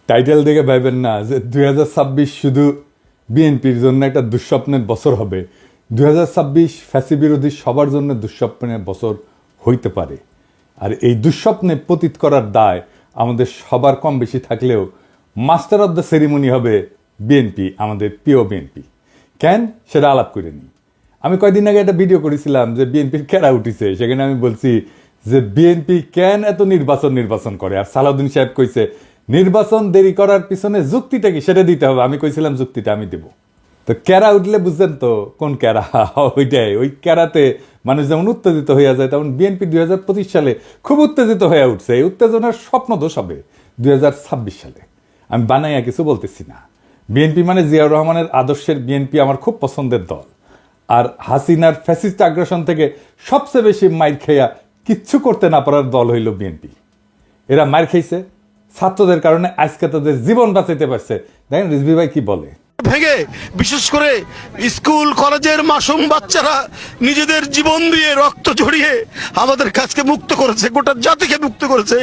Title দেখে ভাইবেন না যে 2026 শুধু বিএনপির জন্য একটা দুঃস্বপ্নের বছর হবে। 2026 ফ্যাসি বিরোধী সবার জন্য দুঃস্বপ্নের বছর হইতে পারে। আর এই দুঃস্বপ্নে পতিত করার দায় আমাদের সবার কম বেশি থাকলেও মাস্টার অব দ্য সেরিমনি হবে বিএনপি, আমাদের প্রিয় বিএনপি। কেন সেটা আলাপ করে নিই। আমি কয়েকদিন আগে একটা ভিডিও করেছিলাম যে বিএনপির কেরা উঠিছে, সেখানে আমি বলছি যে বিএনপি কেন এত নির্বাচন করে। আর সালাউদ্দিন সাহেব কইছে নির্বাচন দেরি করার পিছনে যুক্তিটা কি সেটা দিতে হবে। আমি কইছিলাম যুক্তিটা আমি দেব। তো ক্যারা উঠলে বুঝলেন তো কোন ক্যারা, ওইটাই। ওই ক্যারাতে মানুষ যেমন উত্তেজিত হইয়া যায়, তেমন বিএনপি 2025 সালে খুব উত্তেজিত হয়ে উঠছে। এই উত্তেজনার স্বপ্ন দোষ হবে 2026 সালে। আমি বানাইয়া কিছু বলতেছি না। বিএনপি মানে জিয়াউর রহমানের আদর্শের বিএনপি আমার খুব পছন্দের দল। আর হাসিনার ফ্যাসিস্ট আগ্রাসন থেকে সবচেয়ে বেশি মাইর খেয়া কিচ্ছু করতে না পারার দল হইল বিএনপি। এরা মাইর খেয়েছে ছাত্রদের কারণে, আজকে তাদের জীবন বাঁচাইতে পারছে। দেখেন রিজভি ভাই কি বলে। ভেঙে বিশেষ করে স্কুল কলেজের মাসুম বাচ্চারা নিজেদের জীবন দিয়ে রক্ত ঝরিয়ে আমাদের কাছকে মুক্ত করেছে, গোটা জাতিকে মুক্ত করেছে।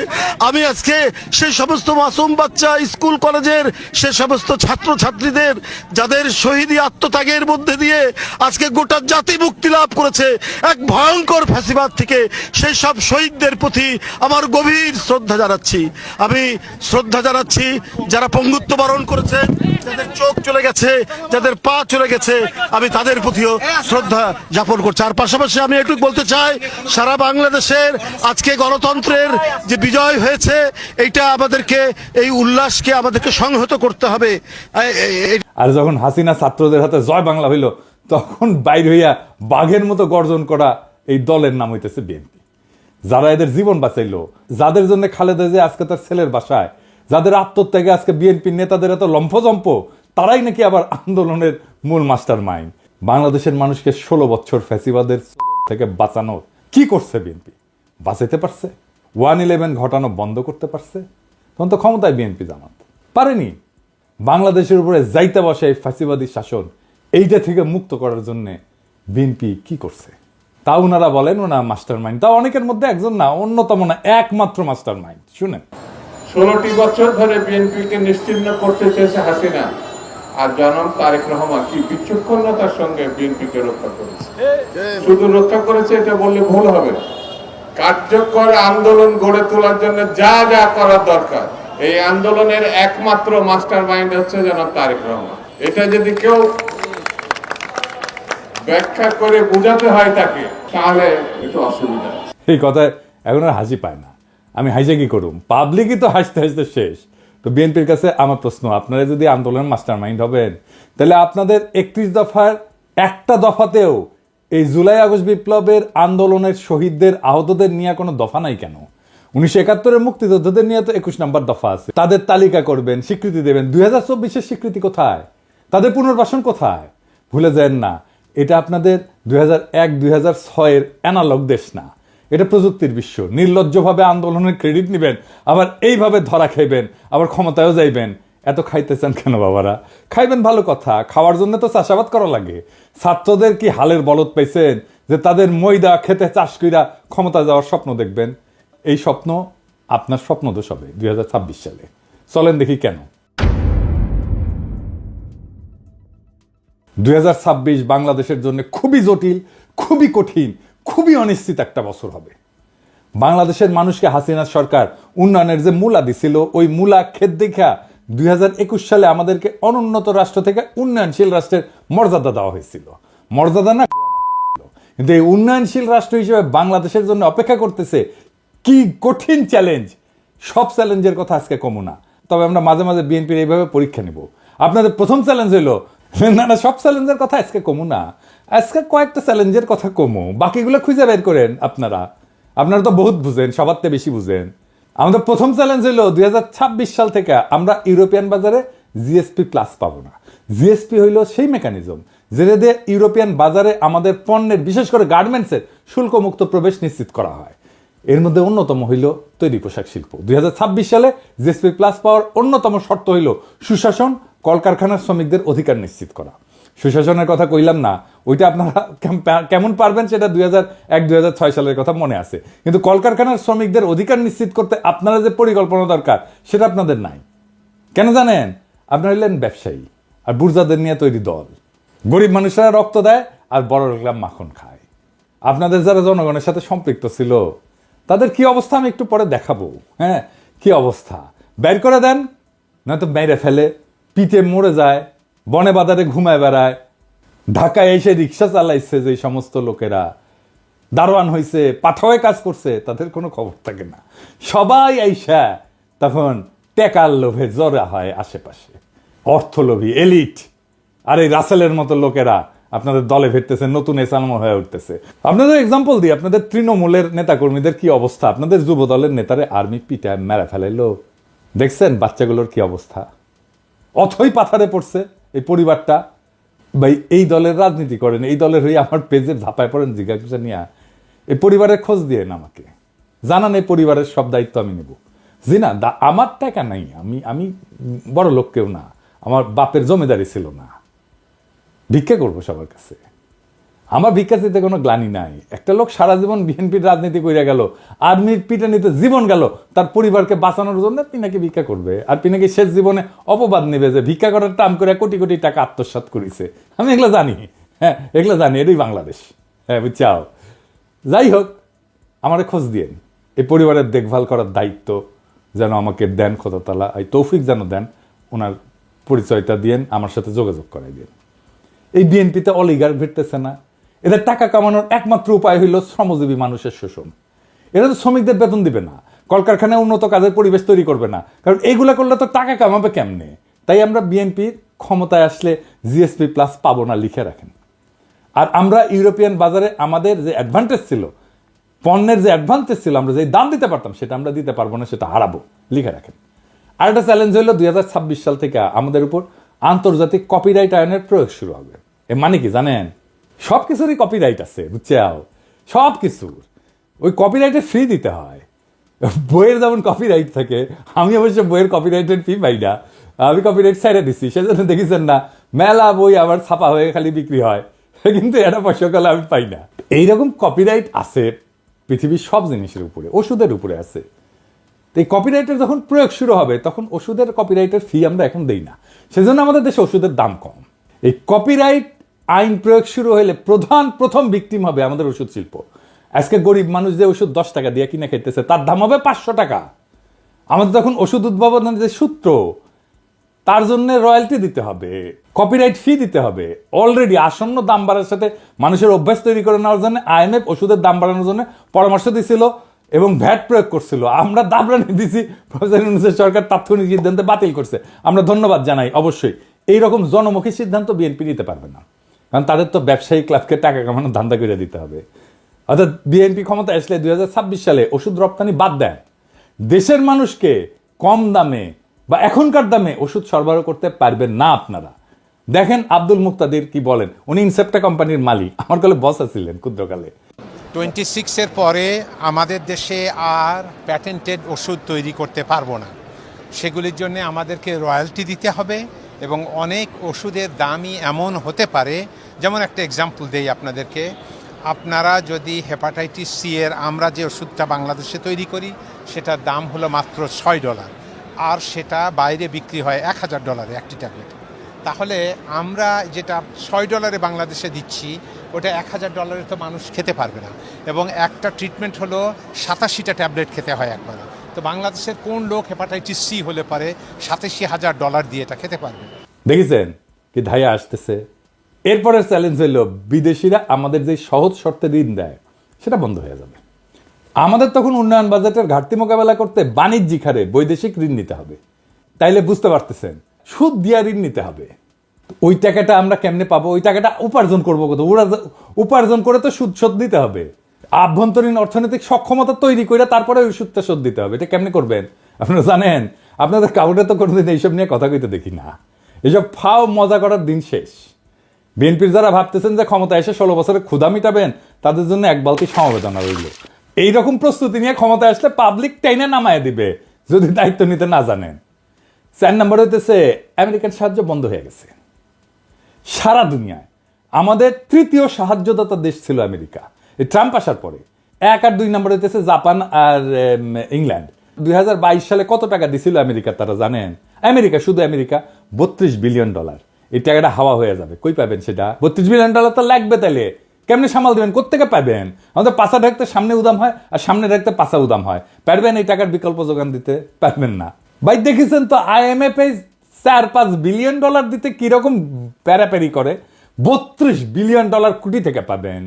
আমি আজকে সেই সমস্ত মাসুম বাচ্চা, স্কুল কলেজের সে সমস্ত ছাত্র ছাত্রীদের যাদের শহীদি আত্মত্যাগের মধ্যে দিয়ে আজকে গোটা জাতি মুক্তি লাভ করেছে এক ভয়ঙ্কর ফ্যাসিবাদ থেকে, সেই সব শহীদদের প্রতি আমার গভীর শ্রদ্ধা জানাচ্ছি। আমি শ্রদ্ধা জানাচ্ছি যারা পঙ্গুত্ব বরণ করেছে, যাদের চোখ চলে গেছে, যাদের পা চলে গেছে, আমি তাদের প্রতিও শ্রদ্ধা জ্ঞাপন করছি। আর পাশাপাশি আমি একটু বলতে চাই, সারা বাংলাদেশের আজকে গণতন্ত্রের যে বিজয় হয়েছে, এইটা আমাদেরকে, এই উল্লাসকে আমাদেরকে সংহত করতে হবে। আর যখন হাসিনা ছাত্রদের হাতে জয় বাংলা হইল, তখন বাইর হইয়া বাঘের মতো গর্জন করা এই দলের নাম হইতেছে বিএনপি। যারা এদের জীবন বাঁচাইলো, যাদের জন্য খালেদা জিয়া আজকে তার ছেলের বাসায়, যাদের আত্মত্যাগে আজকে বিএনপির নেতাদের এত লম্ফজম্প, তারাই নাকি আবার আন্দোলনের মূল মাস্টার মাইন্ড। বাংলাদেশের মানুষকে 16 বছর ফ্যাসিবাদের থেকে বাঁচানোর কি করছে বিএনপি? বাঁচাইতে পারছে? 1/11 ঘটানো বন্ধ করতে পারছে? তখন তো ক্ষমতায় বিএনপি জামাত পারেনি। বাংলাদেশের উপরে যাইতে বসে এই ফ্যাসিবাদী শাসন, এইটা থেকে মুক্ত করার জন্য বিএনপি কি করছে? তা ওনারা বলেন ওনা মাস্টার মাইন্ড। তা অনেকের মধ্যে একজন না, অন্যতম না, একমাত্র মাস্টার মাইন্ড। শুনেন, 16টি বছর ধরে বিএনপিকে নিশ্চিহ্ন করতে চেয়েছে হাসিনা, আর জনাব তারেক রহমান কি বিচক্ষণতার সঙ্গে বিএনপিকে রক্ষা করেছে। শুধু রক্ষা করেছে এটা বললে ভুল হবে। কার্যকর আন্দোলন গড়ে তোলার জন্য যা যা করার দরকার, এই আন্দোলনের একমাত্র মাস্টার মাইন্ড হচ্ছে জনাব তারেক রহমান। এটা যদি কেউ ব্যাখ্যা করে বোঝাতে হয় তাকে, তাহলে একটু অসুবিধা। এই কথায় এখন আর হাসি পায় না। আমি হাসে কি করুম? পাবলিকই তো হাসতে হাসতে শেষ। তো বিএনপির কাছে আমার প্রশ্ন, আপনারা যদি আন্দোলনের মাস্টার মাইন্ড হবেন, তাহলে আপনাদের 31 দফার একটা দফাতেও এই জুলাই আগস্ট বিপ্লবের আন্দোলনের শহীদদের আহতদের নিয়ে কোনো দফা নাই কেন? 1971-এর মুক্তিযোদ্ধাদের নিয়ে তো 21 নম্বর দফা আছে। তাদের তালিকা করবেন, স্বীকৃতি দেবেন। 2024-এর স্বীকৃতি কোথায়? তাদের পুনর্বাসন কোথায়? ভুলে যান না, এটা আপনাদের 2001-2006-এর অ্যানালগ দেশ না, এটা প্রযুক্তির বিশ্ব। নির্লজ্জভাবে আন্দোলনের ক্রেডিট নেবেন, আবার এইভাবে ধরা খাইবেন, আবার ক্ষমতায়ও যাইবেন। এত খাইতেছেন কেন বাবারা? খাইবেন ভালো কথা, খাওয়ার জন্য তো চাষাবাদ করা লাগে। ছাত্রদের কি হালের বলদ পাইছেন যে তাদের ময়দা খেতে চাষ কইরা ক্ষমতা যাওয়ার স্বপ্ন দেখবেন? এই স্বপ্ন আপনার স্বপ্ন দোষ হবে 2026 সালে। চলেন দেখি কেন। 2026 বাংলাদেশের জন্য খুবই জটিল, খুবই কঠিন, খুবই অনিশ্চিত একটা বছর হবে। বাংলাদেশের মানুষকে হাসিনার সরকার উন্নয়নের যে মূলা দিছিল, ওই মূলা খেত দেখা 2021 সালে আমাদেরকে অনুন্নত রাষ্ট্র থেকে উন্নয়নশীল রাষ্ট্রের মর্যাদা দেওয়া হয়েছিল। মর্যাদা না, কিন্তু এই উন্নয়নশীল রাষ্ট্র হিসেবে বাংলাদেশের জন্য অপেক্ষা করতেছে কি কঠিন চ্যালেঞ্জ। সব চ্যালেঞ্জের কথা আজকে কমু না, তবে আমরা মাঝে মাঝে বিএনপির এইভাবে পরীক্ষা নিব। আপনাদের প্রথম চ্যালেঞ্জ হইলো না, সব চ্যালেঞ্জের কথা আজকে কমু না, আজকে কয়েকটা চ্যালেঞ্জের কথা কমু, বাকিগুলো খুঁজে বের করেন। আপনারা তো বহুত বুঝেন, সবার থেকে বেশি বুঝেন। আমাদের প্রথম চ্যালেঞ্জ হলো 2026 সাল থেকে আমরা ইউরোপিয়ান বাজারে জিএসপি প্লাস পাবো না। জিএসপি হইলো সেই মেকানিজম যেটা দিয়ে ইউরোপিয়ান বাজারে আমাদের পণ্যের, বিশেষ করে গার্মেন্টসের শুল্কমুক্ত প্রবেশ নিশ্চিত করা হয়। এর মধ্যে অন্যতম হইল তৈরি পোশাক শিল্প। 2026 সালে জিএসপি প্লাস পাওয়ার অন্যতম শর্ত হইল সুশাসন, কলকারখানার শ্রমিকদের অধিকার নিশ্চিত করা। সুশাসনের কথা কইলাম না, ওইটা আপনারা কেমন পারবেন সেটা 2001-2006 সালের কথা মনে আছে, কিন্তু কলকারখানার শ্রমিকদের অধিকার নিশ্চিত করতে আপনারা যে পরিকল্পনা দরকার সেটা আপনাদের নাই। কেন জানেন? আপনারা হইলেন ব্যবসায়ী আর বুর্জাদের নিয়ে তৈরি দল। গরিব মানুষরা রক্ত দেয় আর বড় লোকরা মাখন খায়। আপনাদের যারা জনগণের সাথে সম্পৃক্ত ছিল তাদের কি অবস্থা আমি একটু পরে দেখাবো। হ্যাঁ, কি অবস্থা, বের করে দেন, নয়তো মেরে ফেলে, পিঠে মরে যায়, বনে বাজারে ঘুমায় বেড়ায়। ঢাকায় এসে রিক্সা চালাইছে যে সমস্ত লোকেরা, দারোয়ান হয়েছে, পাঠাওয়ে কাজ করছে, তাদের কোনো খবর থাকে না। সবাই আইসা তখন টেকার লোভে জড়া হয় আশেপাশে, অর্থলোভী এলিট। আর এই রাসেলের মতো লোকেরা আপনাদের দলে ফিরতেছে, নতুন এসালম হয়ে উঠতেছে। আপনাদের এক্সাম্পল দিই, আপনাদের তৃণমূলের নেতাকর্মীদের কি অবস্থা, আপনাদের যুব দলের নেতারে আর্মি পিটায় মেরে ফেলাইলো, দেখছেন বাচ্চাগুলোর কি অবস্থা। অথই পাথারে পড়ছে এই পরিবারটা। ভাই, এই দলের রাজনীতি করেন, এই দলের হয়ে আমার পেজে ঝাঁপায় পড়েন জিজ্ঞাসা নিয়ে, এই পরিবারের খোঁজ দিয়ে আমাকে জানান, এই পরিবারের সব দায়িত্ব আমি নেব। জি না, আমার টাকা নাই, আমি বড় লোক কেউ না, আমার বাপের জমিদারি ছিল না, ভিক্ষা করবো সবার কাছে, আমার ভিক্ষা দিতে কোনো গ্লানি নাই। একটা লোক সারা জীবন বিএনপির রাজনীতি করে গেল, আর্মির পিটানিতে জীবন গেল, তার পরিবারকে বাঁচানোর জন্য পিনাকি ভিক্ষা করবে, আর পিনাকি শেষ জীবনে অপবাদ নেবে যে ভিক্ষা করার টাম করে কোটি কোটি টাকা আত্মসাৎ করেছে। আমি এগুলো জানি, হ্যাঁ এগুলো জানি, এটাই বাংলাদেশ। হ্যাঁ বুঝছাও। যাই হোক, আমারে খোঁজ দিয়েন, এই পরিবারের দেখভাল করার দায়িত্ব যেন আমাকে দেন খোদা তাআলা, এই তৌফিক যেন দেন, ওনার পরিচয়টা দিয়েন, আমার সাথে যোগাযোগ করাই দিন। এই বিএনপিতে অলিগার ভিড়তেছে না, এদের টাকা কামানোর একমাত্র উপায় হইল শ্রমজীবী মানুষের শোষণ। এরা তো শ্রমিকদের বেতন দিবে না, কলকারখানায় উন্নত কাজের পরিবেশ তৈরি করবে না, কারণ এইগুলা করলে তো টাকা কামাবে কেমনে। তাই আমরা বিএনপির ক্ষমতায় আসলে জিএসপি প্লাস পাবো না, লিখে রাখেন। আর আমরা ইউরোপিয়ান বাজারে আমাদের যে অ্যাডভান্টেজ ছিল, পণ্যের যে অ্যাডভান্টেজ ছিল, আমরা যে দাম দিতে পারতাম সেটা আমরা দিতে পারবো না, সেটা হারাবো, লিখে রাখেন। আর একটা চ্যালেঞ্জ হইল 2026 সাল থেকে আমাদের উপর আন্তর্জাতিক কপিরাইট আইনের প্রয়োগ শুরু হবে। এ মানে কি জানেন? সব কিছুরই কপিরাইট আছে, বুঝছাও, সব কিছুর ওই কপিরাইটের ফি দিতে হয়। বইয়ের যেমন কপিরাইট থাকে, আমি অবশ্য বইয়ের কপিরাইটের ফি পাই না, আমি কপিরাইট ছেড়ে দিচ্ছি, সেজন্য দেখেছেন না মেলা বই আবার ছাপা হয়ে খালি বিক্রি হয়, কিন্তু এটা পয়সাকালে আমি পাই না। এইরকম কপিরাইট আছে পৃথিবীর সব জিনিসের উপরে, ওষুধের উপরে আছে। এই কপিরাইটের যখন প্রয়োগ শুরু হবে তখন ওষুধের কপিরাইটের ফি আমরা এখন দেই না, সেজন্য আমাদের দেশে ওষুধের দাম কম। এই কপিরাইট আইন প্রয়োগ শুরু হলে প্রথম ভিকটিম হবে আমাদের ওষুধ শিল্প। আজকে গরিব মানুষ যে ওষুধ 10 টাকা দিয়ে কিনে খেতেছে তার দাম হবে 500 টাকা। আমাদের তখন ওষুধ উদ্ভাবনের যে সূত্র, তার জন্য রয়্যালটি দিতে হবে, কপিরাইট ফি দিতে হবে। অলরেডি আসন্ন দাম বাড়ার সাথে মানুষের অভ্যাস তৈরি করে নেওয়ার জন্য আইএমএফ ওষুধের দাম বাড়ানোর জন্য পরামর্শ দিছিল এবং ভ্যাট প্রয়োগ করছিল। আমরা দাবরানি দিছি, প্রফেসর ইউনূসের সরকার তাৎক্ষণিক সিদ্ধান্তে বাতিল করছে, আমরা ধন্যবাদ জানাই। অবশ্যই এইরকম জনমুখী সিদ্ধান্ত বিএনপি নিতে পারবে না, কারণ তাদের তো ব্যবসায়ী ক্লাবকে টাকা কামানোর ধান্দা করে দিতে হবে। অর্থাৎ বিএনপি ক্ষমতা আসলে 2026 সালে ওষুধ রপ্তানি বাদ দেন, দেশের মানুষকে কম দামে বা এখনকার দামে ওষুধ সরবরাহ করতে পারবেন না আপনারা। দেখেন আব্দুল মুক্তাদির কি বলেন, উনি ইনসেপ্টা কোম্পানির মালিক, আমার কালে বস ছিলেন ক্ষুদ্রকালে। 26-এর পরে আমাদের দেশে আর প্যাটেন্টেড ওষুধ তৈরি করতে পারবো না, সেগুলির জন্য আমাদেরকে রয়্যালটি দিতে হবে এবং অনেক ওষুধের দামই এমন হতে পারে, যেমন একটা এক্সাম্পল দেই আপনাদেরকে, আপনারা যদি হেপাটাইটিস সি এর আমরা যে ওষুধটা বাংলাদেশে তৈরি করি সেটার দাম হলো মাত্র $6, আর সেটা বাইরে বিক্রি হয় $1000 একটি ট্যাবলেট। তাহলে আমরা যেটা $6 বাংলাদেশে দিচ্ছি ওটা $1000 তো মানুষ খেতে পারবে না, এবং একটা ট্রিটমেন্ট হলো 87টা ট্যাবলেট খেতে হয় একবার। তো বাংলাদেশের কোন লোক হেপাটাইটিস সি হলে পারে $87,000 দিয়ে এটা খেতে পারবে? দেখেছেন কি ধাইয়া আসতেছে। এরপরের চ্যালেঞ্জ হইল বিদেশিরা আমাদের যে সহজ শর্তে ঋণ দেয় সেটা বন্ধ হয়ে যাবে। আমাদের তখন উন্নয়ন বাজেটের ঘাটতি মোকাবেলা করতে বাণিজ্যিক হারে বৈদেশিক ঋণ নিতে হবে। তাইলে বুঝতে পারতেছেন সুদ দিয়া ঋণ নিতে হবে। ওই টাকাটা আমরা কেমনে পাবো? ওই টাকাটা উপার্জন করবো কত? উপার্জন করে তো সুদ শোধ দিতে হবে। আভ্যন্তরীণ অর্থনৈতিক সক্ষমতা তৈরি করে তারপরে ওই সুদটা শোধ দিতে হবে। এটা কেমনে করবেন আপনারা জানেন? আপনাদের কাউকে তো কোনোদিন এইসব নিয়ে কথা কইতে দেখি না। এইসব ফাও মজা করার দিন শেষ। বিএনপির যারা ভাবতেছেন যে ক্ষমতা এসে 16 বছরে ক্ষুধা মিটাবেন, তাদের জন্য এক বালতি সমবেদনা রইল। এইরকম প্রস্তুতি নিয়ে ক্ষমতা আসলে পাবলিক টাইনে নামায় দিবে যদি দায়িত্ব নিতে না জানেন। 4 নম্বর হইতেছে আমেরিকান সাহায্য বন্ধ হয়ে গেছে। সারা দুনিয়ায় আমাদের তৃতীয় সাহায্যদাতা দেশ ছিল আমেরিকা এই ট্রাম্প আসার পরে। 1 আর 2 নম্বর হইতেছে জাপান আর ইংল্যান্ড। 2022 সালে কত টাকা দিছিল আমেরিকা তারা জানেন? আমেরিকা, শুধু আমেরিকা $32 বিলিয়ন। এই টাকাটা হাওয়া হয়ে যাবে, কই পাবেন সেটা? $32 বিলিয়ন তো লাগবে, তাইলে কেমনে সামাল দেবেন? কোত্থেকে পাবেন? আমাদের পাশা ঢাকতে সামনে উদাম হয়, আর সামনে ঢাকতে পাশা উদাম হয়। পারবেন এই টাকার বিকল্প যোগান দিতে? পারবেন না ভাই। দেখেছেন তো IMF $4-5 বিলিয়ন দিতে কিরকম প্যারাপ্যারি করে। $32 বিলিয়ন কোটি থেকে পাবেন।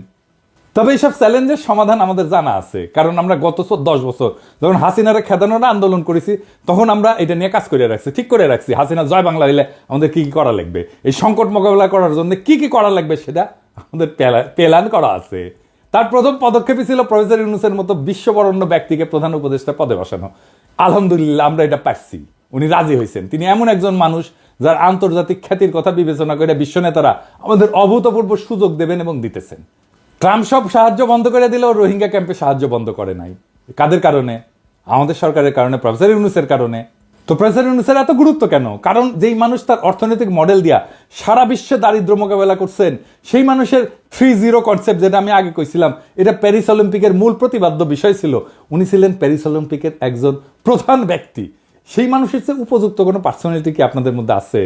তবে এইসব চ্যালেঞ্জের সমাধান আমাদের জানা আছে, কারণ আমরা গত 10 বছর যখন হাসিনারে খেদানোর আন্দোলন করেছি, তখন আমরা এটা নিয়ে কাজ করে রাখছি, ঠিক করে রাখছি। হাসিনা জয় বাংলা হইলে আমাদের কি কি করা লাগবে, এই সংকট মোকাবেলা করার জন্য কি কি করা লাগবে, সেটা আমাদের প্ল্যান করা আছে। তার প্রথম পদক্ষেপই ছিল প্রফেসর ইউনূসের মতো বিশ্ববরেণ্য ব্যক্তিকে প্রধান উপদেষ্টা পদে বসানো। আলহামদুলিল্লাহ আমরা এটা পারছি, উনি রাজি হয়েছেন। তিনি এমন একজন মানুষ যার আন্তর্জাতিক খ্যাতির কথা বিবেচনা করে বিশ্ব নেতারা আমাদের অভূতপূর্ব সুযোগ দেবেন এবং দিতেছেন। ট্রাম্প সব সাহায্য বন্ধ করে দিলেও রোহিঙ্গা ক্যাম্পে সাহায্য বন্ধ করে নাই। কাদের কারণে? আমাদের সরকারের কারণে, প্রফেসর ইউনূসের কারণে। তো প্রফেসর ইউনূসের এত গুরুত্ব কেন? কারণ যেই মানুষ তার অর্থনৈতিক মডেল দিয়া সারা বিশ্বে দারিদ্র মোকাবেলা করছেন, সেই মানুষের 3-0 কনসেপ্ট, যেটা আমি আগে কইছিলাম, এটা প্যারিস অলিম্পিকের মূল প্রতিপাদ্য বিষয় ছিল। উনি ছিলেন প্যারিস অলিম্পিকের একজন প্রধান ব্যক্তি। সেই মানুষের চেয়ে উপযুক্ত কোনো পার্সোনালিটি কি আপনাদের মধ্যে আছে,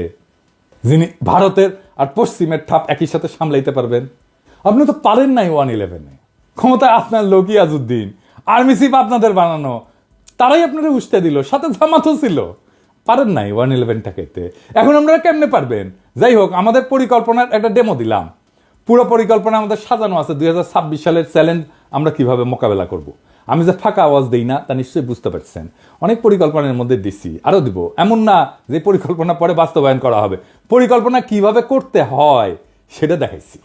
যিনি ভারতের আর পশ্চিমের ঠাপ একই সাথে সামলাইতে পারবেন? আপনি তো পারেন নাই 1-11-এ। ক্ষমতায় আপনার লোক ইয়াজউদ্দিন, আর্মি চিফ আপনাদের বানানো, তারাই আপনারা উস্তে দিল, সাথে জামাতও ছিল। পারেন নাই 1-11টাকে। এখন আপনারা কেমনে পারবেন? যাই হোক, আমাদের পরিকল্পনার একটা ডেমো দিলাম। পুরো পরিকল্পনা আমাদের সাজানো আছে। 2026 সালের চ্যালেঞ্জ আমরা কিভাবে মোকাবেলা করব। আমি যে ফাঁকা আওয়াজ দিই না তা নিশ্চয়ই বুঝতে পারছেন। অনেক পরিকল্পনার মধ্যে দিচ্ছি, আরো দিব। এমন না যে পরিকল্পনা পরে বাস্তবায়ন করা হবে। পরিকল্পনা কিভাবে করতে হয় সেটা দেখাইছি।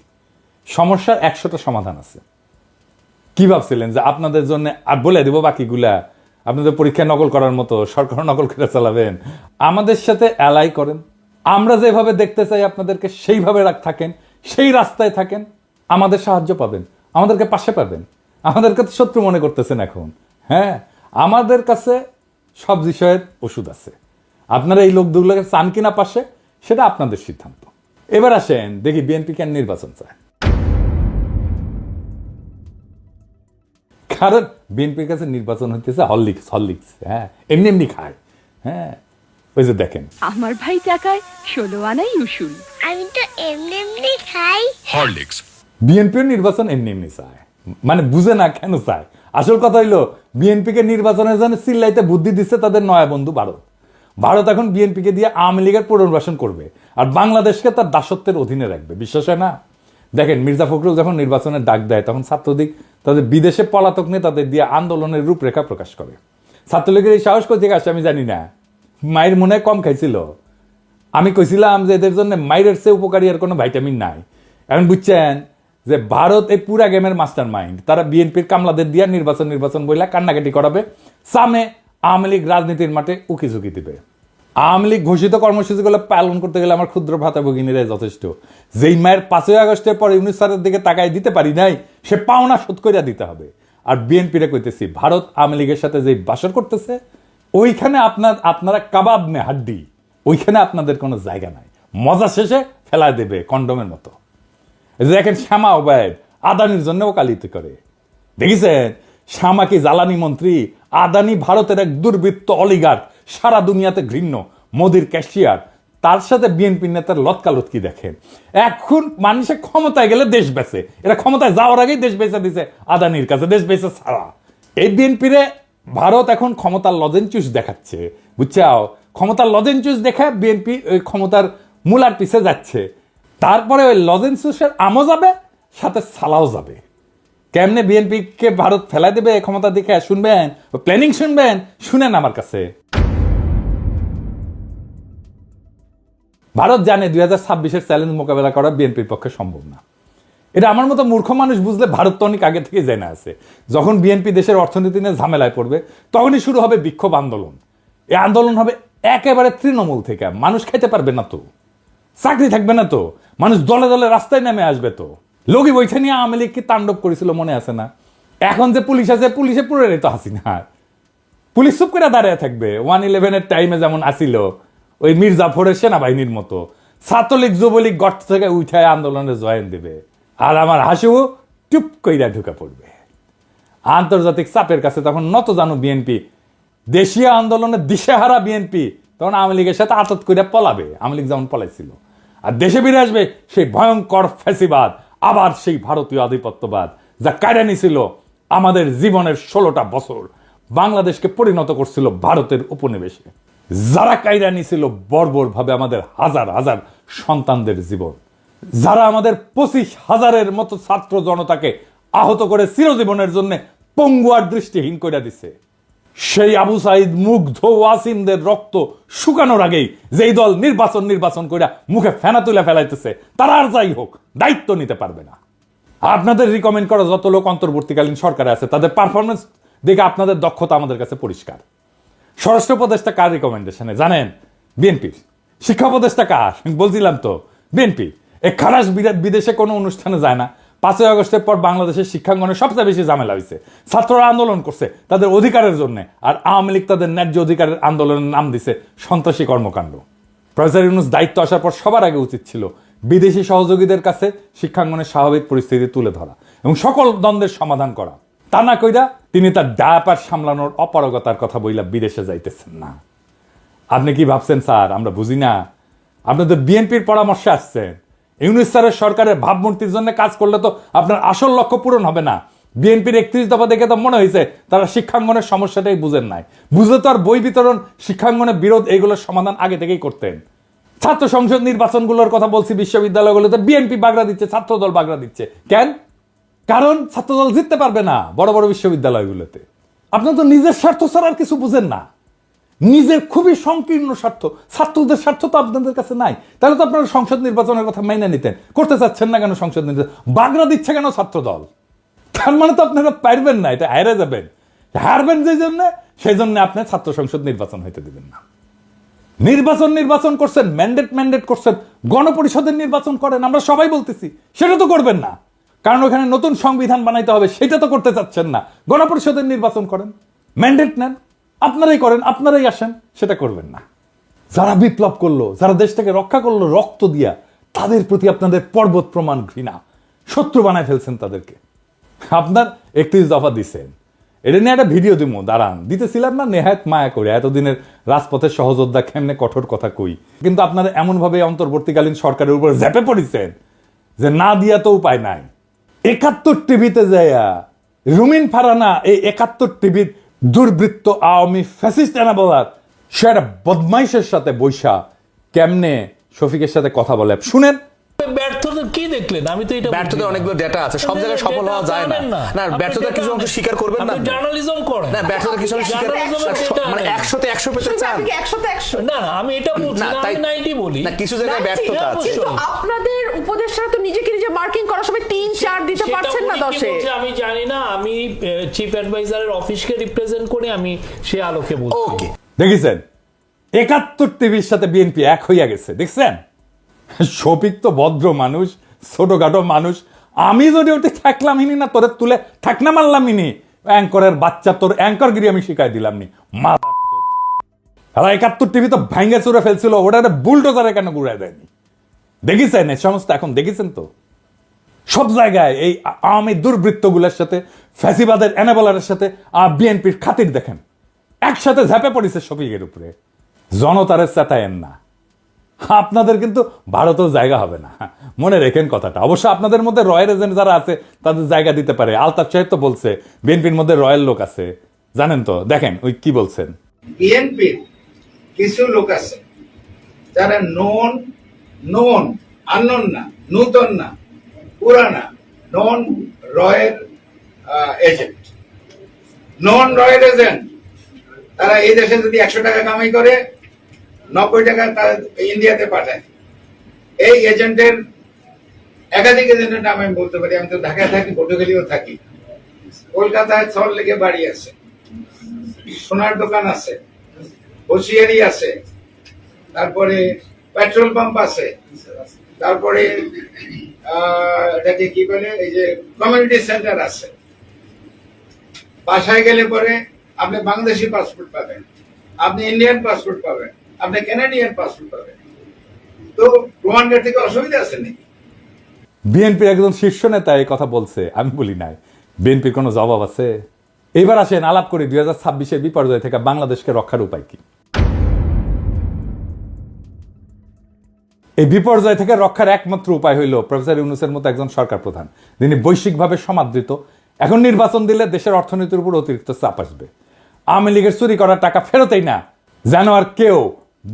সমস্যার 100টা সমাধান আছে। কি ভাবছিলেন যে আপনাদের জন্য আর বলে দিব বাকিগুলা? আপনাদের পরীক্ষা নকল করার মতো সরকার নকল করে চালাবেন? আমাদের সাথে অ্যালাই করেন। আমরা যেভাবে দেখতে চাই আপনাদেরকে সেইভাবে থাকেন, সেই রাস্তায় থাকেন, আমাদের সাহায্য পাবেন, আমাদেরকে পাশে পাবেন। আমাদেরকে তো শত্রু মনে করতেছেন এখন। হ্যাঁ, আমাদের কাছে সব বিষয়ের ওষুধ আছে। আপনারা এই লোকগুলোকে চান কিনা পাশে, সেটা আপনাদের সিদ্ধান্ত। এবার আসেন দেখি বিএনপি কেন নির্বাচন চায়। কারণ বিএনপির কাছে নির্বাচন হইতেছে হরলিক্স। হ্যাঁ, এমনি এমনি খায়। হ্যাঁ, ওই যে দেখেন, আমার ভাই টাকায় 16 আনাই উসুল। আমি তো এমনি এমনি খাই হরলিক্স। বিএনপির নির্বাচন এমনি এমনি চায়, মানে বুঝে না কেন চায়। আসল কথা হইলো, বিএনপিকে নির্বাচনের জন্য চিল্লাইতে বুদ্ধি দিচ্ছে তাদের নয়া বন্ধু ভারত। ভারত এখন বিএনপিকে দিয়ে আওয়ামী লীগের পুনর্বাসন করবে আর বাংলাদেশকে তার দাসত্বের অধীনে রাখবে। বিশ্বাস হয় না? দেখেন, মির্জা ফখরুল যখন নির্বাচনের ডাক দেয়, তখন ছাত্রলীগ তাদের বিদেশে পলাতক নেতাদের দিয়ে আন্দোলনের রূপরেখা প্রকাশ করে। ছাত্রলীগের এই সাহস কোথা থেকে আসে আমি জানি না। মায়ের মনে কম খাইছিল। আমি কইছিলাম যে এদের জন্য মায়ের চেয়ে উপকারী আর কোনো ভাইটামিন নাই। এখন বুঝছেন যে ভারত এই পুরা গেমের মাস্টার মাইন্ড। তারা বিএনপির কামলাদের দিয়ে নির্বাচন বইলা কান্নাকাটি করাবে, সামনে আওয়ামী লীগ রাজনীতির মাঠে উকি ঝুঁকি দিবে। আওয়ামী লীগ ঘোষিত কর্মসূচিগুলো পালন করতে গেলে আমার ক্ষুদ্র ভাতা ভগিনীরাই যথেষ্ট। যেই মায়ের 5ই আগস্টের পরে ইউনূস স্যারের দিকে তাকায় দিতে পারি নাই, সে পাওনা শোধ করে দিতে হবে। আর বিএনপিরে কইতেছি, ভারত আওয়ামী লীগের সাথে যে বাসর করতেছে, ওইখানে আপনারা কাবাব মে হাড্ডি, ওইখানে আপনাদের কোনো জায়গা নাই। মজা শেষে ফেলা দেবে কন্ডমের মতো। দেখেন, শ্যামা ওবায়দ আদানির জন্য ওকালতি করে। দেখেছেন, শ্যামা কি জ্বালানি মন্ত্রী? আদানি ভারতের এক দুর্বৃত্ত অলিগার্ক, সারা দুনিয়াতে ঘৃণ্য, মোদির ক্যাশিয়ার। তার সাথে বিএনপি নেতার লতকালতকি দেখেন। এখন মানুষের ক্ষমতায় গেলে দেশ বেচে, এরা ক্ষমতায় যাওয়ার আগেই দেশ বেচে দিছে আদানির কাছে, দেশ বেচে ছাড়া। এই বিএনপিরে ভারত এখন ক্ষমতার লজেনচুস দেখাচ্ছে, বুঝছাও? ক্ষমতার লজেনচুস দেখে বিএনপি ওই ক্ষমতার মূলার পিছে যাচ্ছে। তারপরে ওই লজেনচুসের আমও যাবে, সাথে সালাও যাবে। কেমনে বিএনপিকে ভারত ফেলাই দেবে ক্ষমতা দেখে শুনবেন, প্ল্যানিং শুনবেন, শুনেন আমার কাছে। ভারত জানে 2026-এর চ্যালেঞ্জ মোকাবেলা করা বিএনপির পক্ষে সম্ভব না। এটা আমার মতো মূর্খ মানুষ বুঝলে ভারত তো অনেক আগে থেকে জেনে আছে। যখন বিএনপি দেশের অর্থনীতি নিয়ে ঝামেলায় পড়বে, তখনই শুরু হবে বিক্ষোভ আন্দোলন। এই আন্দোলন হবে একেবারে তৃণমূল থেকে। মানুষ খেতে পারবে না তো, চাকরি থাকবে না তো, মানুষ দলে দলে রাস্তায় নেমে আসবে তো। লগি বৈঠা নিয়ে আওয়ামী লীগ কি তাণ্ডব করেছিল মনে আছে না? এখন যে পুলিশ আছে, পুলিশে পুরো তো হাসিনা। পুলিশ চুপ করে দাঁড়িয়ে থাকবে। 1-11-এর টাইমে যেমন আসিল ওই মির্জাফরের সেনাবাহিনীর মতো। ছাত্রলীগ যুবলীগ গর্ত থেকে উঠায় আন্দোলনে জয়েন দেবে, আর আমার হাসিও টুপ কইরা ঢুকা পড়বে। আন্তর্জাতিক চাপের কাছে তখন নত জানো বিএনপি। দেশীয় আন্দোলনে দিশেহারা বিএনপি তখন আওয়ামী লীগের সাথে আতত করে পলাবে, আওয়ামী লীগ যেমন পলাইছিল। আর দেশে ফিরে আসবে সেই ভয়ঙ্কর ফ্যাসিবাদ, আবার সেই ভারতীয় আধিপত্যবাদ, যা কায়রা নিছিল আমাদের জীবনের 16টা বছর, বাংলাদেশকে পরিণত করছিল ভারতের উপনিবেশে। যারা কায়রা নিছিল বর্বরভাবে আমাদের হাজার হাজার সন্তানদের জীবন, যারা আমাদের 25,000-এর মতো ছাত্র জনতাকে আহত করে চিরজীবনের জন্য পঙ্গুয়ার দৃষ্টিহীন করে দিছে, সেই আবু সাইদ মুগ্ধ ওয়াসিমদের রক্ত শুকানোর আগেই যেই দল নির্বাচন করে মুখে ফেনা তুলে ফেলাইতেছে, তারা আর যাই হোক দায়িত্ব নিতে পারবে না। আপনাদের রিকমেন্ড করা যত লোক অন্তর্বর্তীকালীন সরকারে আছে, তাদের পারফরমেন্স দেখে আপনাদের দক্ষতা আমাদের কাছে পরিষ্কার। স্বরাষ্ট্র উপদেষ্টা কার রিকমেন্ডেশনে জানেন? বিএনপির। শিক্ষা উপদেষ্টা কার? বলছিলাম তো, বিএনপি। এই খারাস বিদেশে কোনো অনুষ্ঠানে যায় না। 5ই আগস্টের পর বাংলাদেশের শিক্ষাঙ্গনে সবচেয়ে বেশি ঝামেলা হয়েছে। ছাত্ররা আন্দোলন করছে তাদের অধিকারের জন্য, আর আওয়ামী লীগ তাদের ন্যায্য অধিকারের আন্দোলনের নাম দিছে সন্ত্রাসী কর্মকাণ্ড। প্রফেসর ইউনূস দায়িত্ব আসার পর সবার আগে উচিত ছিল বিদেশি সহযোগীদের কাছে শিক্ষাঙ্গনের স্বাভাবিক পরিস্থিতি তুলে ধরা এবং সকল দ্বন্দ্বের সমাধান করা। তা না কইরা তিনি তার ডায়াপার সামলানোর অপারগতার কথা বইলা বিদেশে যাইতেছেন না। আপনি কি ভাবছেন স্যার আমরা বুঝি না? আপনাদের বিএনপির পরামর্শে আসছেন। ইউনূস স্যারের সরকারের ভাবমূর্তির জন্য কাজ করলে তো আপনার আসল লক্ষ্য পূরণ হবে না। বিএনপির 31 দফা দেখে তো মনে হয়েছে তারা শিক্ষাঙ্গনের সমস্যাটাই বুঝেন নাই। বুঝে তো আর বই বিতরণ, শিক্ষাঙ্গনের বিরোধ, এইগুলোর সমাধান আগে থেকেই করতেন। ছাত্র সংসদ নির্বাচনগুলোর কথা বলছি, বিশ্ববিদ্যালয়গুলোতে বিএনপি বাগড়া দিচ্ছে, ছাত্রদল বাগড়া দিচ্ছে। কেন? কারণ ছাত্রদল জিততে পারবে না বড় বড় বিশ্ববিদ্যালয়গুলোতে। আপনার তো নিজের স্বার্থ ছাড়া আর কিছু বুঝেন না। নিজের খুবই সংকীর্ণ স্বার্থ, ছাত্রদের স্বার্থ তো আপনাদের কাছে নাই। তাহলে তো আপনারা সংসদ নির্বাচনের কথা মাইনে নিতেন। করতে চাচ্ছেন না কেন সংসদ নির্বাচন? বাগড়া দিচ্ছে কেন ছাত্রদল? তার মানে তো আপনারা পারবেন না, এটা হারে যাবেন। হারবেন যে জন্য, সেই জন্য আপনি ছাত্র সংসদ নির্বাচন হইতে দিবেন না। নির্বাচন করছেন, ম্যান্ডেট করছেন, গণপরিষদের নির্বাচন করেন, আমরা সবাই বলতেছি। সেটা তো করবেন না, কারণ ওখানে নতুন সংবিধান বানাইতে হবে, সেটা তো করতে চাচ্ছেন না। গণপরিষদের নির্বাচন করেন, ম্যান্ডেট নেন, আপনারাই করেন, আপনারাই আসেন, সেটা করবেন না। যারা বিপ্লব করলো, যারা দেশটাকে রক্ষা করলো রক্ত দিয়া, তাদের প্রতি আপনাদের পর্বত প্রমাণ ঘৃণা, শত্রু বানায় ফেলছেন তাদেরকে। আপনার 31 দফা দিচ্ছেন, এটা নিয়ে একটা ভিডিও দিব, দাঁড়ান। দিতেছিলাম না নেহায়ত মায়া করে, এতদিনের রাজপথের সহযোদ্ধা কেমনে কঠোর কথা কই। কিন্তু আপনারা এমনভাবে অন্তর্বর্তীকালীন সরকারের উপর ঝেপে পড়েছেন যে না দিয়া তো উপায় নাই। 71 টিভিতে যাইয়া রুমিন ফারানা এই 71 টিভির দুর্বৃত্ত আওয়ামী ফ্যাসিস্ট এনা বলার, সে একটা বদমাইশের সাথে বৈশা কেমনে শফিকের সাথে কথা বলে শুনেন। ব্যর্থতা কি দেখলেন? আমি তো এটা ব্যর্থতার অনেকগুলো ডেটা আছে, সব জায়গায় সফল হওয়া যায় না। না, ব্যর্থতার কিছু অংশ স্বীকার করবেন না। জার্নালিজম করেন না, ব্যর্থতার কিছু অংশ স্বীকার, মানে 100-তে 100 পেতে চান। না, আমি এটা বলছি না, আমি 90 বলি না, কিছু জায়গায় ব্যর্থতা আছে। কিন্তু আপনাদের উপদেষ্টারা তো নিজেকে নিজে মার্কিং করার সময় 3-4 দিতে পারছেন না 10-এ। আমি জানি না, আমি চিফ অ্যাডভাইজারের অফিসকে রিপ্রেজেন্ট করে আমি সে আলোকে বলছি। ওকে, দেখেছেন 71 টিভির সাথে বিএনপি এক হইয়া গেছে, দেখছেন? শফিক তো ভদ্র মানুষ, ছোটখাটো মানুষ। আমি যদি ওটা থাকলামই না, তোরে তুলে থাকনা মারলামই নি। অ্যাঙ্করের বাচ্চা, তোর অ্যাঙ্করগিরি আমি শিখাই দিলাম নি। 71 টিভি তো ভাঙ্গে চুরে ফেলছিল, ওটা বুলডোজারে কেন ঘুরাই দেয়নি? দেখেছেন এই সমস্ত? এখন দেখেছেন তো সব জায়গায় এই আওয়ামী দুর্বৃত্তগুলোর সাথে, ফ্যাসিবাদের এনাবেলারের সাথে বিএনপির খাতির দেখেন, একসাথে ঝাঁপে পড়েছে শফিকের উপরে। জনতারে চেতায়েন না, আপনাদের কিন্তু ভারতেও জায়গা হবে না, মনে রেখেন কথাটা। অবশ্য আপনাদের মধ্যে রয়্যাল এজেন্ট যারা আছে তাদের জায়গা দিতে পারে। আলতাফ সাহেব তো বলছে বিএনপির মধ্যে রয়্যাল লোক আছে, জানেন তো? দেখেন ওই কি বলছেন। বিএনপির কিছু লোক আছে যারা নন আননোন না, নূতন না, পুরানা, নন রয়্যাল এজেন্ট। নন রয়্যাল এজেন্ট তারা এই দেশে যদি 100 টাকা কামাই করে 90 টাকা তারা ইন্ডিয়াতে পাঠায়। এই এজেন্টের একাধিক এজেন্টের নাম আমি বলতে পারি। আমি তো ঢাকায় থাকি, পটুয়াখালীও থাকি, কলকাতায় সল্ট লেকে বাড়ি আছে, সোনার দোকান আছে, হোশিয়ারি আছে, তারপরে পেট্রোল পাম্প আছে, তারপরে এটাকে কি বলে, এই যে কমিউনিটি সেন্টার আছে। বাসায় গেলে পরে আপনি বাংলাদেশি পাসপোর্ট পাবেন, আপনি ইন্ডিয়ান পাসপোর্ট পাবেন, আপনি কানাডিয়ান পাসপোর্ট পাবেন। তো প্রমাণের থেকে অসুবিধা আছে নাকি? বিএনপির একজন শীর্ষ নেতা এই কথা বলছে, আমি বলি নাই। বিএনপির কোনো জবাব আছে? এবার আসেন আলাপ করি 2026-এর বিপর্যয় থেকে বাংলাদেশকে রক্ষার উপায় কি। এই বিপর্যয় থেকে রক্ষার একমাত্র উপায় হইল প্রফেসর ইউনূসের মতো একজন সরকার প্রধান, যিনি বৈশ্বিকভাবে সমাদৃত। এখন নির্বাচন দিলে দেশের অর্থনীতির উপর অতিরিক্ত চাপ আসবে। আওয়ামী লীগের চুরি করা টাকা ফেরতেই না, যেন আর কেউ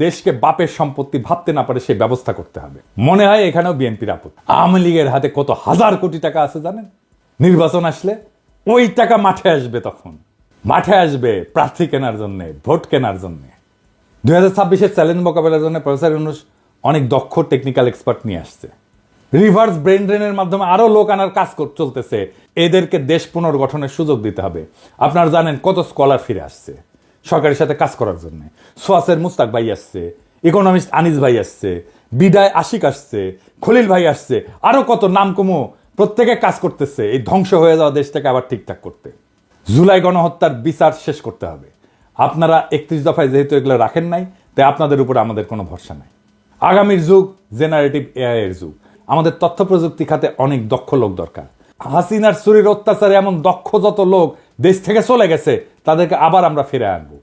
দেশকে বাপের সম্পত্তি ভাবতে না পারে সেই ব্যবস্থা করতে হবে। মনে হয় এখানেও বিএনপির আপদ। আওয়ামী লীগের হাতে কত হাজার কোটি টাকা আছে জানেন? নির্বাচন আসলে ওই টাকা মাঠে আসবে, তখন মাঠে আসবে প্রার্থী কেনার জন্য, ভোট কেনার জন্য। 2026-এর চ্যালেঞ্জ মোকাবেলার জন্য প্রফেসর ইউনূস অনেক দক্ষ টেকনিক্যাল এক্সপার্ট নিয়ে আসছে। রিভার্স ব্রেন ড্রেনের মাধ্যমে আরো লোক আনার কাজ চলতেছে। এদেরকে দেশ পুনর্গঠনের সুযোগ দিতে হবে। আপনারা জানেন কত স্কলার ফিরে আসছে সরকারের সাথে কাজ করার জন্য। সোয়াসের মুস্তাক ভাই আসছে, ইকোনমিস্ট আনিস ভাই আসছে, বিদায় আশিক আসছে, খলিল ভাই আসছে, আরো কত নাম কমো প্রত্যেকে কাজ করতেছে এই ধ্বংস হয়ে যাওয়া দেশটাকে আবার ঠিকঠাক করতে। জুলাই গণহত্যার বিচার শেষ করতে হবে। আপনারা 31 দফায় যেহেতু এগুলো রাখেন নাই, তাই আপনাদের উপর আমাদের কোনো ভরসা নাই। আগামীর যুগ জেনারেটিভ এআই এর যুগ। আমাদের তথ্য প্রযুক্তি খাতে অনেক দক্ষ লোক দরকার। হাসিনার চুরির অত্যাচারে এমন দক্ষ যত লোক দেশ থেকে চলে গেছে, তাদেরকে আবার আমরা ফিরে আনবো।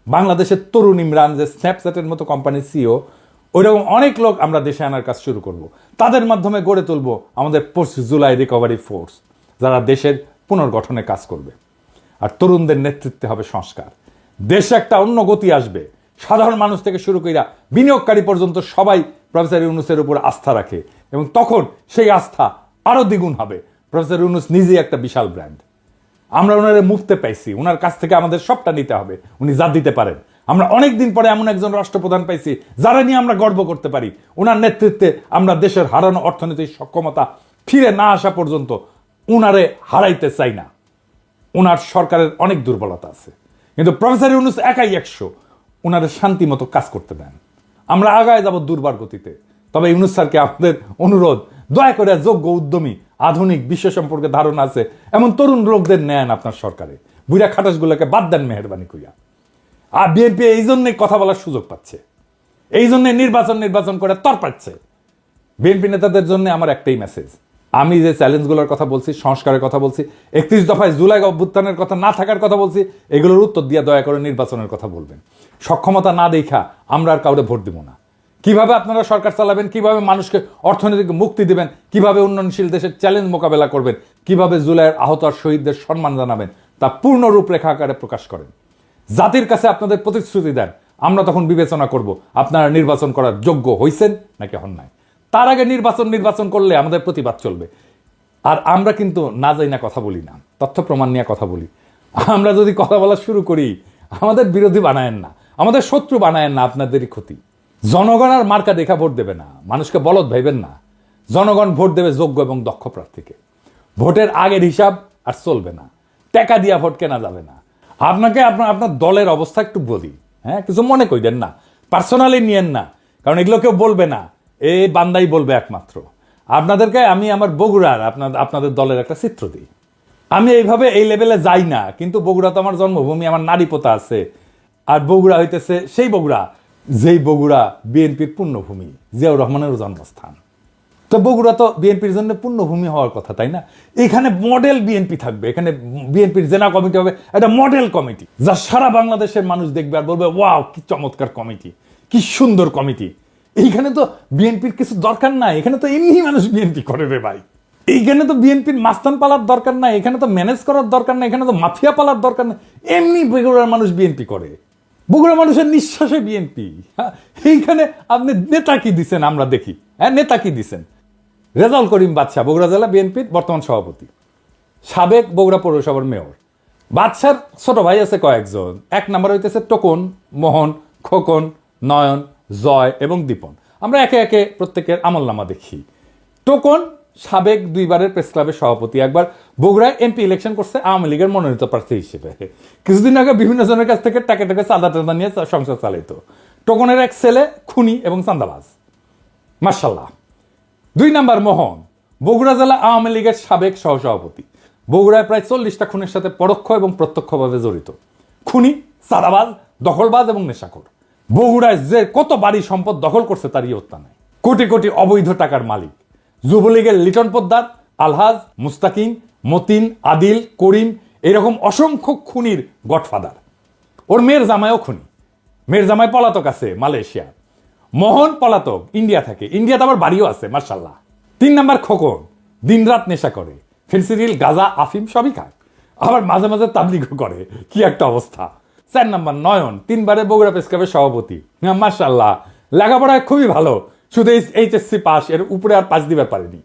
বাংলাদেশের তরুণ ইমরান, যে স্ন্যাপচ্যাটের মতো কোম্পানির সিও, ওইরকম অনেক লোক আমরা দেশে আনার কাজ শুরু করব। তাদের মাধ্যমে গড়ে তুলব আমাদের পোস্ট জুলাই রিকভারি ফোর্স, যারা দেশের পুনর্গঠনে কাজ করবে। আর তরুণদের নেতৃত্বে হবে সংস্কার। দেশে একটা অন্য গতি আসবে। সাধারণ মানুষ থেকে শুরু কইরা বিনিয়োগকারী পর্যন্ত সবাই প্রফেসর ইউনূসের উপর আস্থা রাখে, এবং তখন সেই আস্থা আরো দ্বিগুণ হবে। প্রফেসর ইউনূস নিজেই একটা বিশাল ব্র্যান্ড। আমরা ওনারে মুক্তে পাইছি, ওনার কাছ থেকে আমাদের সবটা নিতে হবে। উনি যা দিতে পারেন। আমরা অনেকদিন পরে এমন একজন রাষ্ট্রপ্রধান পাইছি যারা নিয়ে আমরা গর্ব করতে পারি। ওনার নেতৃত্বে আমরা দেশের হারানো অর্থনৈতিক সক্ষমতা ফিরে না আসা পর্যন্ত উনারে হারাইতে চাই না। ওনার সরকারের অনেক দুর্বলতা আছে, কিন্তু প্রফেসর ইউনূস একাই 100। ওনারে শান্তি মতো কাজ করতে দেন। আমরা আগায় যাব দুর্বার গতিতে। তবে ইউনূস স্যারকে আমাদের অনুরোধ, দয়া করে যোগ্য, উদ্যমী, আধুনিক, বিশ্ব সম্পর্কে ধারণা আছে এমন তরুণ লোকদের নেন আপনার সরকারে। বুড়া খাটাসগুলোকে বাদ দেন মেহরবানি করিয়া। আর বিএনপি এই জন্যই কথা বলার সুযোগ পাচ্ছে, এই জন্য নির্বাচন করে তর পাচ্ছে। বিএনপি নেতাদের জন্য আমার একটাই মেসেজ। আমি যে চ্যালেঞ্জগুলোর কথা বলছি, সংস্কারের কথা বলছি, 31 দফায় জুলাই অভ্যুত্থানের কথা না থাকার কথা বলছি, এগুলোর উত্তর দিয়ে দয়া করে নির্বাচনের কথা বলবেন। সক্ষমতা না দেখা আমরা আর কাউরে ভোট দিব না। কিভাবে আপনারা সরকার চালাবেন, কিভাবে মানুষকে অর্থনৈতিক মুক্তি দিবেন, কিভাবে উন্নয়নশীল দেশের চ্যালেঞ্জ মোকাবেলা করবেন, কিভাবে জুলাইয়ের আহত আর শহীদদের সম্মান জানাবেন, তা পূর্ণ রূপরেখা আকারে প্রকাশ করেন। জাতির কাছে আপনাদের প্রতিশ্রুতি দেন। আমরা তখন বিবেচনা করব আপনারা নির্বাচন করার যোগ্য হইছেন নাকি হন নাই। তার আগে নির্বাচন করলে আমাদের প্রতিবাদ চলবে। আর আমরা কিন্তু না যাই না কথা বলি না, তথ্য প্রমাণ নিয়ে কথা বলি। আমরা যদি কথা বলা শুরু করি, আমাদের বিরোধী বানায়েন না, আমাদের শত্রু বানায়েন না, আপনাদেরই ক্ষতি। জনগণ আর মার্কা দেখা ভোট দেবে না, মানুষকে বলদ ভাইবেন না। জনগণ ভোট দেবে যোগ্য এবং দক্ষ প্রার্থীকে। ভোটের আগের হিসাব আর চলবে না, টাকা দিয়া ভোট কেনা যাবে না। আপনাকে আপনার দলের অবস্থা একটু বলি, হ্যাঁ, কিছু মনে করেন না, পার্সোনালি নিয়েন না, কারণ এগুলো কেউ বলবে না, এই বান্দাই বলবে একমাত্র। আপনাদেরকে আমি আমার বগুড়ার আপনাদের দলের একটা চিত্র দিই। আমি এইভাবে এই লেভেলে যাই না, কিন্তু বগুড়া তো আমার জন্মভূমি, আমার নারী পোতা আছে। আর বগুড়া হইতেছে সেই বগুড়া, যেই বগুড়া বিএনপির পুণ্যভূমি, জিয়াউর রহমানের জন্মস্থান। তো বগুড়া তো বিএনপির জন্য পুণ্যভূমি হওয়ার কথা, তাই না? এখানে মডেল বিএনপি থাকবে, এখানে বিএনপির জেলা কমিটি হবে, একটা মডেল কমিটি, যা সারা বাংলাদেশের মানুষ দেখবে আর বলবে, ওয়াও কি চমৎকার কমিটি, কি সুন্দর কমিটি। এইখানে তো বিএনপির কিছু দরকার নাই, এখানে তো এমনি মানুষ বিএনপি করে রে ভাই। এইখানে তো বিএনপির মাস্তান পালার দরকার নাই, এখানে তো ম্যানেজ করার দরকার নাই, এখানে তো মাফিয়া পালার দরকার নাই। এমনি বগুড়ার মানুষ বিএনপি করে, বগুড়া মানুষের নিঃশ্বাসে বিএনপি। এইখানে আপনি নেতা কি দিচ্ছেন আমরা দেখি, হ্যাঁ, নেতা কি দিচ্ছেন? রেজাউল করিম বাদশা, বগুড়া জেলা বিএনপির বর্তমান সভাপতি, সাবেক বগুড়া পৌরসভার মেয়র। বাদশার ছোট ভাই আছে কয়েকজন। 1 নম্বর হইতেছে টোকন, মোহন, খোকন, নয়ন, জয় এবং দীপন। আমরা একে একে প্রত্যেকের আমলনামা দেখি। টোকন সাবেক 2 বারের প্রেস ক্লাবের সভাপতি, একবার বগুড়ায় এমপি ইলেকশন করছে আওয়ামী লীগের মনোনীত প্রার্থী হিসেবে। কিছুদিন আগে বিভিন্ন জনের কাছ থেকে টাকা চাঁদা নিয়ে সংসার চালাইতো। টোকনের এক ছেলে খুনি এবং চাঁদাবাজ, মার্শাল্লাহ। 2 নম্বর মোহন, বগুড়া জেলা আওয়ামী লীগের সাবেক সহসভাপতি। বগুড়ায় প্রায় 40টা খুনের সাথে পরোক্ষ এবং প্রত্যক্ষভাবে জড়িত। খুনি, চাঁদাবাজ, দখলবাজ এবং নেশাখোর। বগুড়ায় যে কত বাড়ি সম্পদ দখল করছে তার ইয়ত্তা নাই। কোটি কোটি অবৈধ টাকার মালিক। যুবলীগের লিটন পোদ্দার, আলহাজ, মুস্তাকিম, মতিন, আদিল, করিম, এরকম অসংখ্য খুনির গডফাদার। ওর মেয়ের জামাইও খুনি, মেয়ের জামাই পলাতক আছে মালয়েশিয়া। মোহন পলাতক, ইন্ডিয়া থাকে, ইন্ডিয়াতে আবার বাড়িও আছে মার্শাল্লাহ। 3 নাম্বার খোকন, দিনরাত নেশা করে, ফেন্সিডিল, গাঁজা, আফিম সবই খায়, আবার মাঝে মাঝে তাবলিগও করে, কি একটা অবস্থা। 4 নাম্বার নয়ন, 3 বারে বগুড়া প্রেস ক্লাবের সভাপতি, মার্শাল্লাহ, লেখাপড়ায় খুবই ভালো, শুধু এইচএসসি পাস, এর উপরে আর পাস দিবার পারেনি,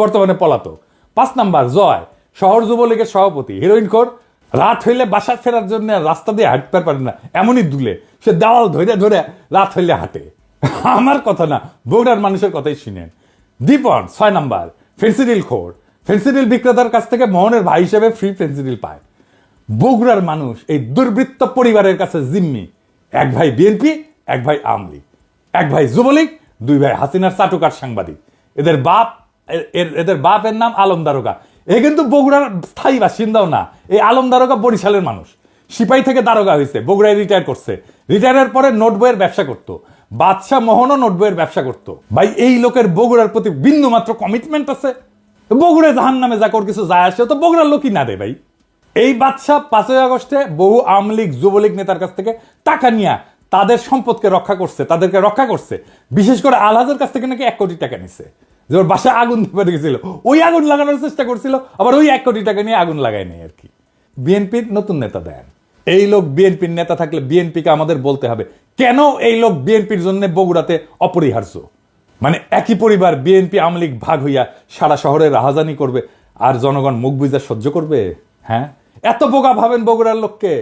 বর্তমানে পলাতক। 5 নাম্বার জয়, শহর যুবলীগের সভাপতি, হিরোইন খোর, রাত হইলে বাসা ফেরার জন্য রাস্তা দিয়ে হাঁটতে পারে না, এমনই দুলে, সে দেওয়াল ধরে ধরে রাত হইলে হাঁটে। আমার কথা না, বগুড়ার মানুষের কথাই শুনেন। দীপন 6 নাম্বার, ফেন্সিডিল খোর, ফেন্সিডিল বিক্রেতার কাছ থেকে মোহনের ভাই হিসেবে ফ্রি ফেন্সিডিল পায়। বগুড়ার মানুষ এই দুর্বৃত্ত পরিবারের কাছে জিম্মি, এক ভাই বিএনপি, এক ভাই আওয়ামী লীগ, এক ভাই যুবলীগ, 2 ভাই হাসিনার চাটুকার সাংবাদিক। এদের বাপের নাম আলম দারোগা। এ কিন্তু বগুড়ার স্থায়ী বাসিন্দাও না, এই আলম দারোগা বরিশালের মানুষ, সিপাহী থেকে দারোগা হয়েছে, বগুড়ায় রিটায়ার করছে, রিটায়ারের পরে নোট বইয়ের ব্যবসা করতো, বাদশাহ মোহনও নোট বইয়ের ব্যবসা করতো। ভাই এই লোকের বগুড়ার প্রতি বিন্দু মাত্র কমিটমেন্ট আছে? বগুড়ায় জাহান নামে যা কর কিছু যায় আসে, তো বগুড়ার লোকই না রে ভাই। এই বাদশাহ 5ই আগস্টে বহু আওয়ামী লীগ যুবলীগ নেতার কাছ থেকে টাকা নিয়ে তাদের সম্পদকে রক্ষা করছে, তাদেরকে রক্ষা করছে। বিশেষ করে আলহাজের কাছ থেকে নাকি 1 কোটি টাকা নিছে, যে ওর বাসায় আগুন ধরে গেছিল, ওই আগুন লাগানোর চেষ্টা করছিল, আবার ওই 1 কোটি টাকা নিয়ে আগুন লাগায় নেই আর কি। বিএনপির নতুন নেতা দেন, এই লোক বিএনপির নেতা থাকলে বিএনপিকে আমাদের বলতে হবে কেন এই লোক বিএনপির জন্য বগুড়াতে অপরিহার্য। মানে একই পরিবার বিএনপি আওয়ামী লীগ ভাগ হইয়া সারা শহরে রাহাজানি করবে, আর জনগণ মুখ বুঝা সহ্য করবে? হ্যাঁ, এত বোকা ভাবেন বগুড়ার লোককে?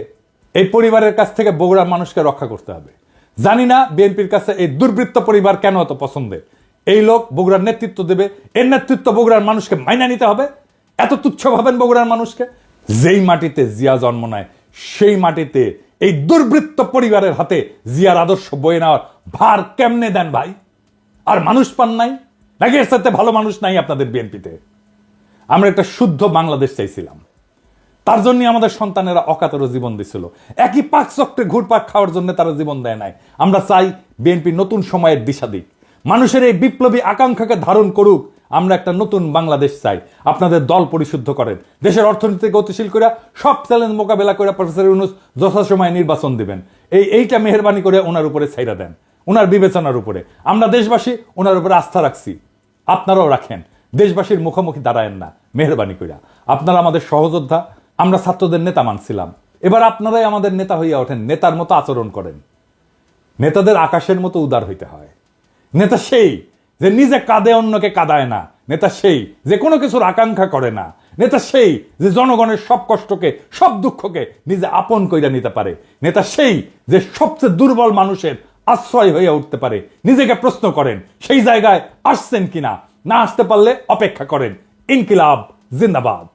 এই পরিবারের কাছ থেকে বগুড়ার মানুষকে রক্ষা করতে হবে। জানি না বিএনপির কাছে এই দুর্বৃত্ত পরিবার কেন এত পছন্দের। এই লোক বগুড়ার নেতৃত্ব দেবে, এর নেতৃত্ব বগুড়ার মানুষকে মাইনা নিতে হবে। এত তুচ্ছ ভাবেন বগুড়ার মানুষকে? যেই মাটিতে জিয়া জন্ম নেয় সেই মাটিতে এই দুর্বৃত্ত পরিবারের হাতে জিয়ার আদর্শ বয়ে নেওয়ার ভার কেমনে দেন ভাই? আর মানুষ পান নাই নাকি? এর সাথে ভালো মানুষ নাই আপনাদের বিএনপিতে? আমরা একটা শুদ্ধ বাংলাদেশ চাইছিলাম, তার জন্য আমাদের সন্তানেরা অকাতরে জীবন দিছিল, একই পাক চক্রে ঘুরপাক খাওয়ার জন্য তারা জীবন দেয় নাই। আমরা চাই বিএনপি নতুন সময়ের দিশা দিক, মানুষের এই বিপ্লবী আকাঙ্ক্ষাকে ধারণ করুক। আমরা একটা নতুন বাংলাদেশ চাই। আপনাদের দল পরিশুদ্ধ করেন, দেশের অর্থনীতি গতিশীল করে সব চ্যালেঞ্জ মোকাবেলা করে প্রফেসর ইউনূস যথাসময়ে নির্বাচন দিবেন। এইটা মেহেরবানি করে ওনার উপরে ছাইরা দেন, ওনার বিবেচনার উপরে। আমরা দেশবাসী ওনার উপরে আস্থা রাখছি, আপনারাও রাখেন। দেশবাসীর মুখোমুখি দাঁড়ায়েন না মেহেরবানি কইরা। আপনারা আমাদের সহযোদ্ধা, আমরা ছাত্রদের নেতা মানছিলাম, এবার আপনারাই আমাদের নেতা হইয়া ওঠেন, নেতার মতো আচরণ করেন। নেতাদের আকাশের মতো উদার হইতে হয়। নেতা সেই যে নিজে কাঁদে অন্যকে কাঁদায় না, নেতা সেই যে কোনো কিছুর আকাঙ্ক্ষা করে না, নেতা সেই যে জনগণের সব কষ্টকে সব দুঃখকে নিজে আপন কইরা নিতে পারে, নেতা সেই যে সবচেয়ে দুর্বল মানুষের আশ্রয় হয়ে উঠতে পারে। নিজেকে প্রশ্ন করেন সেই জায়গায় আসছেন কিনা, না আসতে পারলে অপেক্ষা করেন। ইনকিলাব জিন্দাবাদ।